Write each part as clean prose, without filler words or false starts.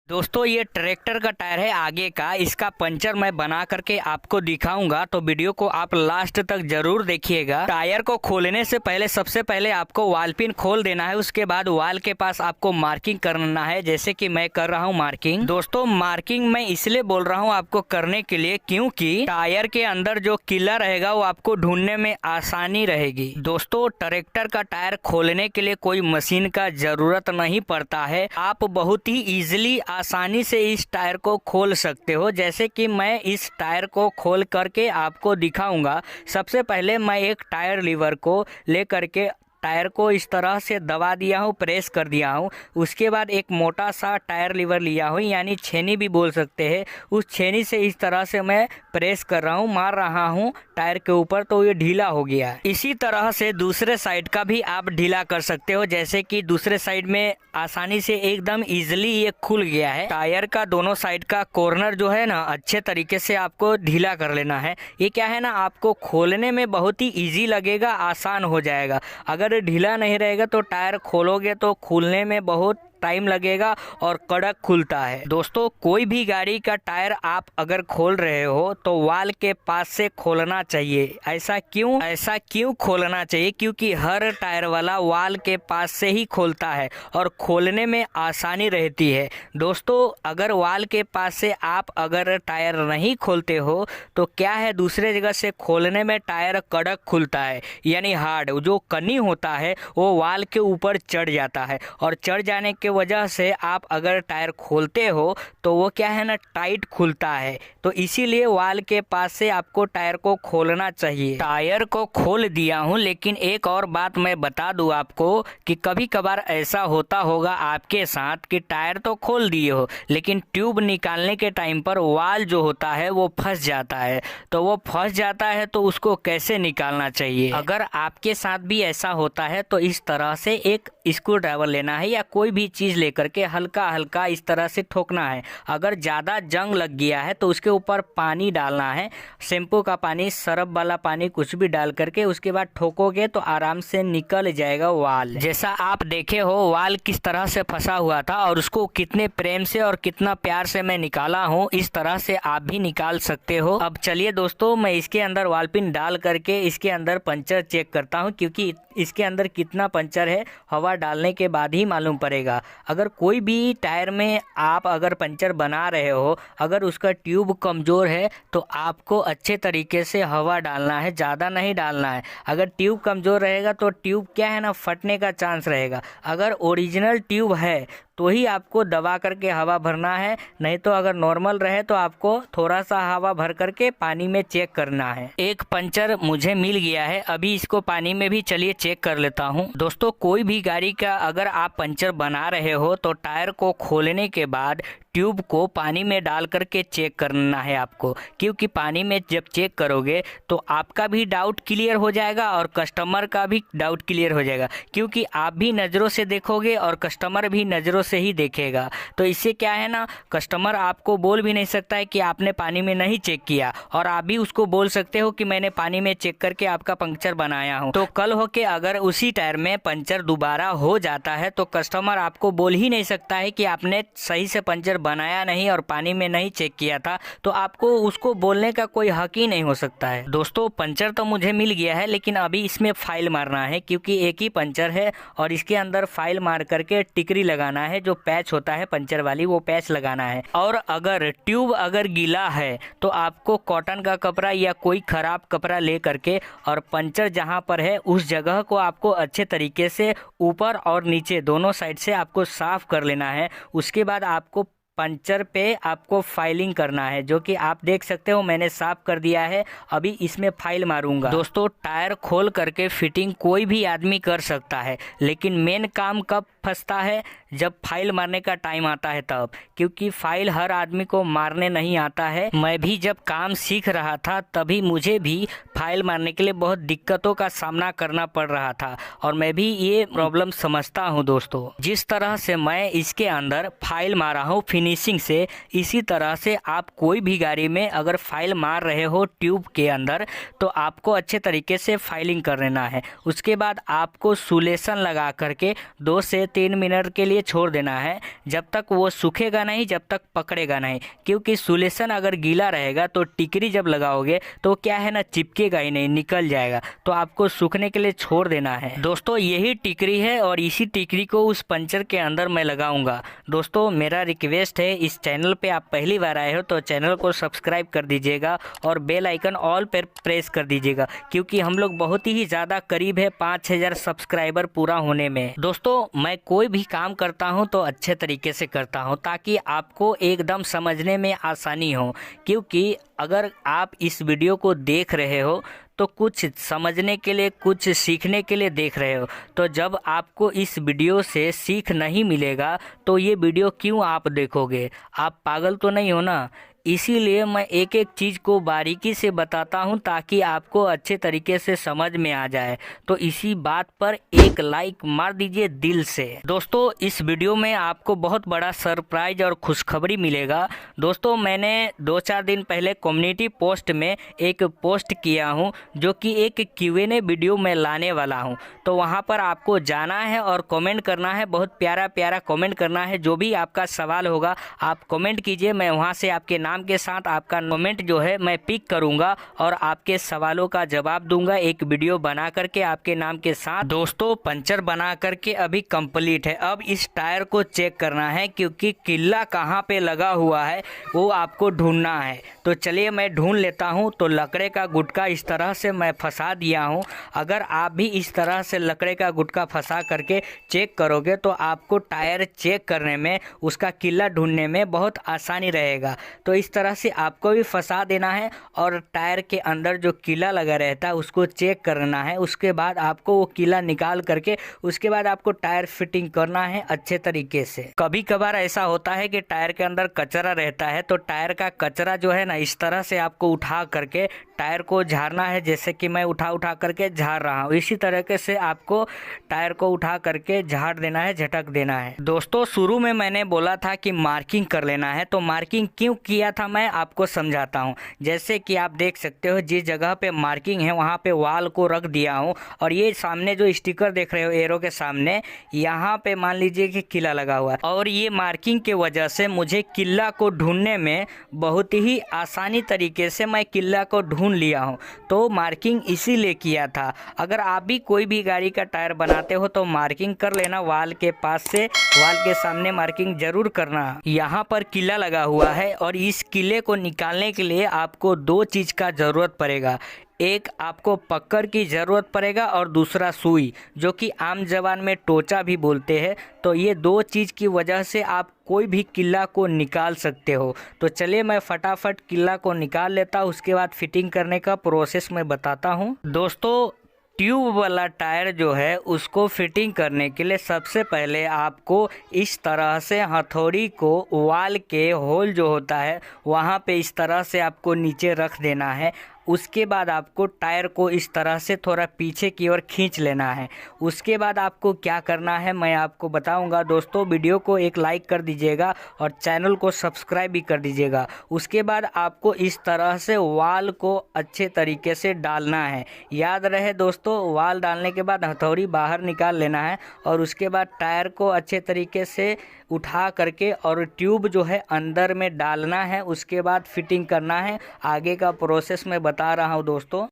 दोस्तों ये ट्रैक्टर का टायर है आगे का। इसका पंचर मैं बना करके आपको दिखाऊंगा, तो वीडियो को आप लास्ट तक जरूर देखिएगा। टायर को खोलने से पहले सबसे पहले आपको वाल पिन खोल देना है। उसके बाद वाल के पास आपको मार्किंग करना है, जैसे कि मैं कर रहा हूँ मार्किंग। दोस्तों मार्किंग मैं इसलिए बोल रहा हूँ आपको करने के लिए, क्योंकि टायर के अंदर जो किला रहेगा वो आपको ढूंढने में आसानी रहेगी। दोस्तों ट्रैक्टर का टायर खोलने के लिए कोई मशीन का जरूरत नहीं पड़ता है। आप बहुत ही इजिली आसानी से इस टायर को खोल सकते हो, जैसे कि मैं इस टायर को खोल करके आपको दिखाऊंगा। सबसे पहले मैं एक टायर लीवर को ले करके टायर को इस तरह से दबा दिया हूँ, प्रेस कर दिया हूँ। उसके बाद एक मोटा सा टायर लीवर लिया हूँ, यानी छेनी भी बोल सकते हैं। उस छेनी से इस तरह से मैं प्रेस कर रहा हूँ, मार रहा हूँ टायर के ऊपर, तो ये ढीला हो गया। इसी तरह से दूसरे साइड का भी आप ढीला कर सकते हो, जैसे कि दूसरे साइड में आसानी से एकदम इजिली ये खुल गया है। टायर का दोनों साइड का कॉर्नर जो है ना, अच्छे तरीके से आपको ढीला कर लेना है। ये क्या है ना, आपको खोलने में बहुत ही इजी लगेगा, आसान हो जाएगा। अगर ढीला नहीं रहेगा तो टायर खोलोगे तो खुलने में बहुत टाइम लगेगा और कड़क खुलता है। दोस्तों कोई भी गाड़ी का टायर आप अगर खोल रहे हो तो वाल के पास से खोलना चाहिए। ऐसा क्यों खोलना चाहिए? क्योंकि हर टायर वाला वाल के पास से ही खोलता है और खोलने में आसानी रहती है। दोस्तों अगर वाल के पास से आप अगर टायर नहीं खोलते हो तो क्या है, दूसरे जगह से खोलने में टायर कड़क खुलता है, यानी हार्ड। जो कनी होता है वो वाल के ऊपर चढ़ जाता है और चढ़ जाने के वजह से आप अगर टायर खोलते हो तो वो क्या है ना, टाइट खुलता है। तो इसीलिए वाल के पास से आपको टायर को खोलना चाहिए। टायर को खोल दिया हूँ, लेकिन एक और बात मैं बता दूं आपको कि कभी कभार ऐसा होता होगा आपके साथ कि टायर तो खोल दिए हो, लेकिन ट्यूब निकालने के टाइम पर वाल जो होता है वो फंस जाता है। तो वो फंस जाता है तो उसको कैसे निकालना चाहिए? अगर आपके साथ भी ऐसा होता है तो इस तरह से एक स्क्रू ड्राइवर लेना है या कोई भी चीज लेकर के हल्का हल्का इस तरह से ठोकना है। अगर ज्यादा जंग लग गया है तो उसके ऊपर पानी डालना है, शैम्पू का पानी, सरफ वाला पानी, कुछ भी डाल करके उसके बाद ठोकोगे तो आराम से निकल जाएगा वाल। जैसा आप देखे हो वाल किस तरह से फंसा हुआ था और उसको कितने प्रेम से और कितना प्यार से मैं निकाला हूँ। इस तरह से आप भी निकाल सकते हो। अब चलिए दोस्तों मैं इसके अंदर वाल पिन डाल करके इसके अंदर पंचर चेक करता हूँ, क्योंकि इसके अंदर कितना पंचर है हवा डालने के बाद ही मालूम पड़ेगा। अगर कोई भी टायर में आप अगर पंचर बना रहे हो, अगर उसका ट्यूब कमज़ोर है तो आपको अच्छे तरीके से हवा डालना है, ज़्यादा नहीं डालना है। अगर ट्यूब कमज़ोर रहेगा तो ट्यूब क्या है ना, फटने का चांस रहेगा। अगर ओरिजिनल ट्यूब है तो ही आपको दबा करके हवा भरना है, नहीं तो अगर नॉर्मल रहे तो आपको थोड़ा सा हवा भर करके पानी में चेक करना है। एक पंचर मुझे मिल गया है, अभी इसको पानी में भी चलिए चेक कर लेता हूँ। दोस्तों कोई भी गाड़ी का अगर आप पंचर बना रहे हो तो टायर को खोलने के बाद ट्यूब को पानी में डाल करके चेक करना है आपको, क्योंकि पानी में जब चेक करोगे तो आपका भी डाउट क्लियर हो जाएगा और कस्टमर का भी डाउट क्लियर हो जाएगा, क्योंकि आप भी नज़रों से देखोगे और कस्टमर भी नज़रों से ही देखेगा। तो इससे क्या है ना, कस्टमर आपको बोल भी नहीं सकता है कि आपने पानी में नहीं चेक किया, और आप भी उसको बोल सकते हो कि मैंने पानी में चेक करके आपका पंक्चर बनाया हूँ। तो कल हो के अगर उसी टायर में पंचर दोबारा हो जाता है तो कस्टमर आपको बोल ही नहीं सकता है कि आपने सही से पंचर बनाया नहीं और पानी में नहीं चेक किया था, तो आपको उसको बोलने का कोई हक ही नहीं हो सकता है। दोस्तों पंचर तो मुझे मिल गया है, लेकिन अभी इसमें फाइल मारना है, क्योंकि एक ही पंचर है और इसके अंदर फाइल मार करके टिकरी लगाना है, जो पैच होता है पंचर वाली, वो पैच लगाना है। और अगर ट्यूब अगर गीला है तो आपको कॉटन का कपड़ा या कोई खराब कपड़ा ले करके और पंचर जहाँ पर है उस जगह को आपको अच्छे तरीके से ऊपर और नीचे दोनों साइड से आपको साफ कर लेना है। उसके बाद आपको पंचर पे आपको फाइलिंग करना है, जो कि आप देख सकते हो मैंने साफ कर दिया है। अभी इसमें फाइल मारूंगा। दोस्तों टायर खोल करके फिटिंग कोई भी आदमी कर सकता है, लेकिन मेन काम कब फंसता है, जब फाइल मारने का टाइम आता है तब, क्योंकि फाइल हर आदमी को मारने नहीं आता है। मैं भी जब काम सीख रहा था तभी मुझे भी फाइल मारने के लिए बहुत दिक्कतों का सामना करना पड़ रहा था, और मैं भी ये प्रॉब्लम समझता हूँ। दोस्तों जिस तरह से मैं इसके अंदर फाइल मारा हूँ फिनिशिंग से, इसी तरह से आप कोई भी गाड़ी में अगर फाइल मार रहे हो ट्यूब के अंदर तो आपको अच्छे तरीके से फाइलिंग कर लेना है। उसके बाद आपको सुलेशन लगा करके 2 से 3 मिनट के लिए छोड़ देना है, जब तक वो सूखेगा नहीं, जब तक पकड़ेगा नहीं। क्योंकि सोल्यूशन अगर गीला रहेगा तो टिकरी जब लगाओगे तो क्या है ना, चिपकेगा ही नहीं, निकल जाएगा। तो आपको सूखने के लिए छोड़ देना है। दोस्तों यही टिकरी है और इसी टिकरी को उस पंचर के अंदर मैं लगाऊंगा। दोस्तों मेरा रिक्वेस्ट है, इस चैनल पे आप पहली बार आए हो तो चैनल को सब्सक्राइब कर दीजिएगा और बेल आइकन ऑल पर प्रेस कर दीजिएगा, क्योंकि हम लोग बहुत ही ज़्यादा करीब है 5000 सब्सक्राइबर पूरा होने में। दोस्तों मैं कोई भी काम करता हूं तो अच्छे तरीके से करता हूं, ताकि आपको एकदम समझने में आसानी हो। क्योंकि अगर आप इस वीडियो को देख रहे हो तो कुछ समझने के लिए, कुछ सीखने के लिए देख रहे हो, तो जब आपको इस वीडियो से सीख नहीं मिलेगा तो ये वीडियो क्यों आप देखोगे? आप पागल तो नहीं हो ना? इसीलिए मैं एक एक चीज़ को बारीकी से बताता हूं ताकि आपको अच्छे तरीके से समझ में आ जाए। तो इसी बात पर एक लाइक मार दीजिए दिल से। दोस्तों इस वीडियो में आपको बहुत बड़ा सरप्राइज और खुशखबरी मिलेगा। दोस्तों मैंने 2-4 दिन पहले कम्युनिटी पोस्ट में एक पोस्ट किया हूं, जो कि एक Q&A वीडियो में लाने वाला हूं। तो वहां पर आपको जाना है और कमेंट करना है, बहुत प्यारा प्यारा कमेंट करना है। जो भी आपका सवाल होगा आप कमेंट कीजिए, मैं वहां से आपके नाम के साथ आपका कमेंट जो है मैं पिक करूंगा और आपके सवालों का जवाब दूंगा एक वीडियो बना करके आपके नाम के साथ। दोस्तों पंचर बना करके अभी कंप्लीट है। अब इस टायर को चेक करना है, क्योंकि किल्ला कहाँ पे लगा हुआ है वो आपको ढूंढना है। तो चलिए मैं ढूंढ लेता हूँ। तो लकड़े का गुटका इस तरह से मैं फंसा दिया हूँ। अगर आप भी इस तरह से लकड़े का गुटका फंसा करके चेक करोगे तो आपको टायर चेक करने में, उसका किल्ला ढूंढने में बहुत आसानी रहेगा। तो इस तरह से आपको भी फंसा देना है और टायर के अंदर जो कीला लगा रहता है उसको चेक करना है। उसके बाद आपको वो कीला निकाल करके उसके बाद आपको टायर फिटिंग करना है अच्छे तरीके से। कभी कभार ऐसा होता है कि टायर के अंदर कचरा रहता है, तो टायर का कचरा जो है ना इस तरह से आपको उठा करके टायर को झाड़ना है, जैसे कि मैं उठा करके झाड़ रहा हूँ। इसी तरीके से आपको टायर को उठा करके झाड़ देना है, झटक देना है। दोस्तों शुरू में मैंने बोला था कि मार्किंग कर लेना है, तो मार्किंग क्यों किया था मैं आपको समझाता हूँ। जैसे कि आप देख सकते हो जिस जगह पे मार्किंग है वहाँ पे वाल को रख दिया हूँ, और ये सामने जो स्टिकर देख रहे हो एरो के सामने, यहाँ पे मान लीजिए कि किला लगा हुआ है, और ये मार्किंग के वजह से मुझे किला को ढूंढने में बहुत ही आसानी तरीके से मैं किला को ढूंढ लिया हूँ। तो मार्किंग इसीलिए किया था। अगर आप भी कोई भी गाड़ी का टायर बनाते हो तो मार्किंग कर लेना, वाल के पास से, वाल के सामने मार्किंग जरूर करना। यहाँ पर किला लगा हुआ है और इस किले को निकालने के लिए आपको 2 चीज़ का ज़रूरत पड़ेगा। एक आपको पकड़ की ज़रूरत पड़ेगा और दूसरा सुई, जो कि आम जबान में टोचा भी बोलते हैं। तो ये 2 चीज़ की वजह से आप कोई भी किला को निकाल सकते हो। तो चलिए मैं फटाफट किला को निकाल लेता हूँ, उसके बाद फिटिंग करने का प्रोसेस मैं बताता हूँ। दोस्तों ट्यूब वाला टायर जो है उसको फिटिंग करने के लिए सबसे पहले आपको इस तरह से हथौड़ी को वाल के होल जो होता है वहाँ पे इस तरह से आपको नीचे रख देना है। उसके बाद आपको टायर को इस तरह से थोड़ा पीछे की ओर खींच लेना है। उसके बाद आपको क्या करना है मैं आपको बताऊंगा। दोस्तों वीडियो को एक लाइक कर दीजिएगा और चैनल को सब्सक्राइब भी कर दीजिएगा। उसके बाद आपको इस तरह से वाल को अच्छे तरीके से डालना है। याद रहे दोस्तों, वाल डालने के बाद हथौड़ी बाहर निकाल लेना है और उसके बाद टायर को अच्छे तरीके से उठा करके और ट्यूब जो है अंदर में डालना है। उसके बाद फिटिंग करना है। आगे का प्रोसेस मैं बता रहा हूँ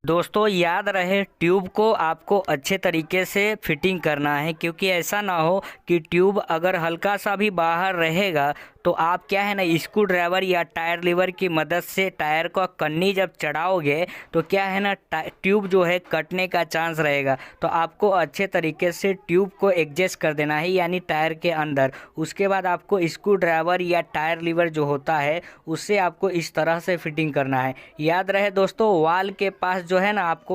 दोस्तों याद रहे ट्यूब को आपको अच्छे तरीके से फिटिंग करना है, क्योंकि ऐसा ना हो कि ट्यूब अगर हल्का सा भी बाहर रहेगा तो आप क्या है ना स्क्रू ड्राइवर या टायर लीवर की मदद से टायर को कन्नी जब चढ़ाओगे तो क्या है ना ट्यूब जो है कटने का चांस रहेगा। तो आपको अच्छे तरीके से ट्यूब को एडजस्ट कर देना है, यानी टायर के अंदर। उसके बाद आपको स्क्रू ड्राइवर या टायर लीवर जो होता है उससे आपको इस तरह से फिटिंग करना है। याद रहे दोस्तों, वाल के पास जो है ना आपको